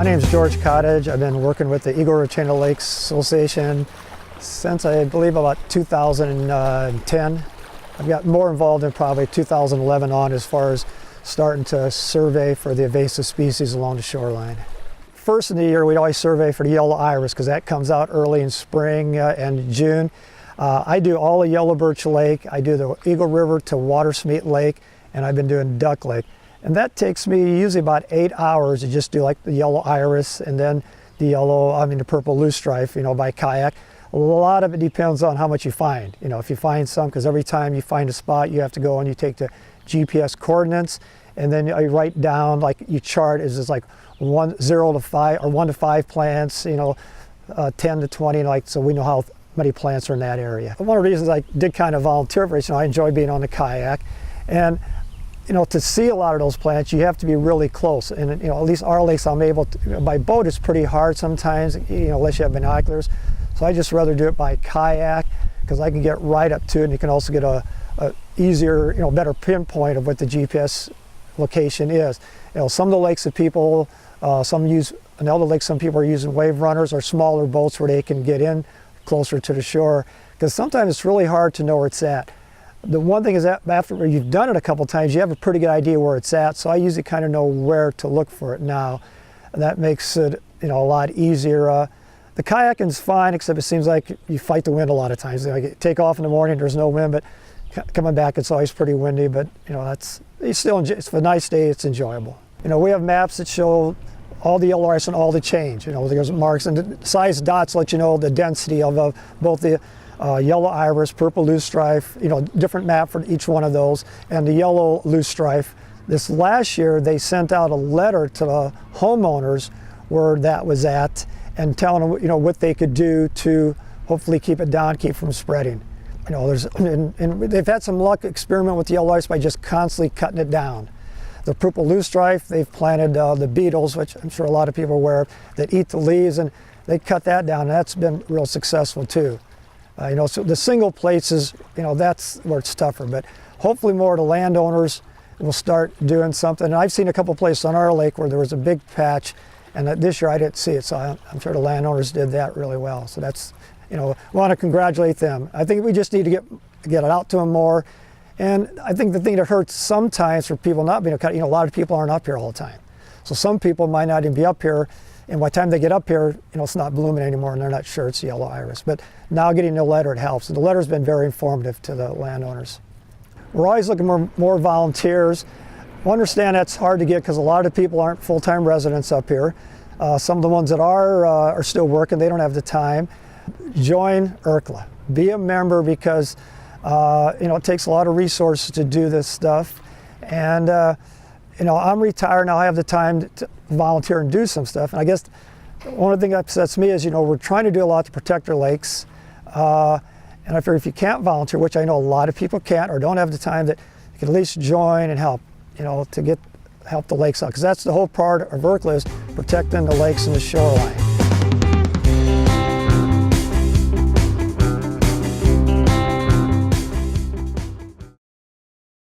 name is George Katich. I've been working with the Eagle River Chain of Lakes Association since I believe about 2010. I've got more involved in probably 2011 on as far as starting to survey for the invasive species along the shoreline. First in the year, we always survey for the yellow iris because that comes out early in spring and June. I do all of Yellow Birch Lake. I do the Eagle River to Watersmeet Lake, and I've been doing Duck Lake. And that takes me usually about 8 hours to just do like the yellow iris and then the purple loosestrife, by kayak. A lot of it depends on how much you find. If you find some, because every time you find a spot, you have to go and you take the GPS coordinates, and then you write down, like you chart, is this like 0 to 5 or 1 to 5 plants, 10 to 20, so we know how many plants are in that area. One of the reasons I did kind of volunteer for this, I enjoy being on the kayak, and to see a lot of those plants, you have to be really close. And at least our lakes, I'm able to, by boat it's pretty hard sometimes, unless you have binoculars. So I just rather do it by kayak because I can get right up to it, and you can also get a easier, better pinpoint of what the GPS location is. Some of the lakes that people, some people are using wave runners or smaller boats where they can get in closer to the shore, because sometimes it's really hard to know where it's at. The one thing is that after you've done it a couple times, you have a pretty good idea where it's at, so I usually kind of know where to look for it now, and that makes it a lot easier. The kayaking's fine, except it seems like you fight the wind a lot of times. You take off in the morning, there's no wind, but coming back it's always pretty windy, but it's a nice day, it's enjoyable. We have maps that show all the yellow iris and all the change. There's marks, and the size dots let you know the density of both the yellow iris, purple loosestrife, different map for each one of those, and the yellow loosestrife. This last year they sent out a letter to the homeowners where that was at, and telling them what they could do to hopefully keep it down, keep from spreading. And they've had some luck experiment with the yellow iris by just constantly cutting it down. The purple loosestrife, they've planted the beetles, which I'm sure a lot of people are aware of, that eat the leaves, and they cut that down, and that's been real successful too. So the single places, that's where it's tougher, but hopefully more of the landowners will start doing something. And I've seen a couple places on our lake where there was a big patch, and this year I didn't see it, so I'm sure the landowners did that really well. So that's, want to congratulate them. I think we just need to get it out to them more. And I think the thing that hurts sometimes for people not being a lot of people aren't up here all the time. So some people might not even be up here, and by the time they get up here, it's not blooming anymore, and they're not sure it's yellow iris. But now getting the letter, it helps. And the letter's been very informative to the landowners. We're always looking for more volunteers. I understand that's hard to get because a lot of people aren't full-time residents up here. Some of the ones that are still working, they don't have the time. Join ERCLA. Be a member because it takes a lot of resources to do this stuff. And I'm retired now. I have the time to volunteer and do some stuff. And I guess one of the things that upsets me is we're trying to do a lot to protect our lakes. And I figure if you can't volunteer, which I know a lot of people can't or don't have the time, that you can at least join and help. To help the lakes out, because that's the whole part of ERCLA, is protecting the lakes and the shoreline.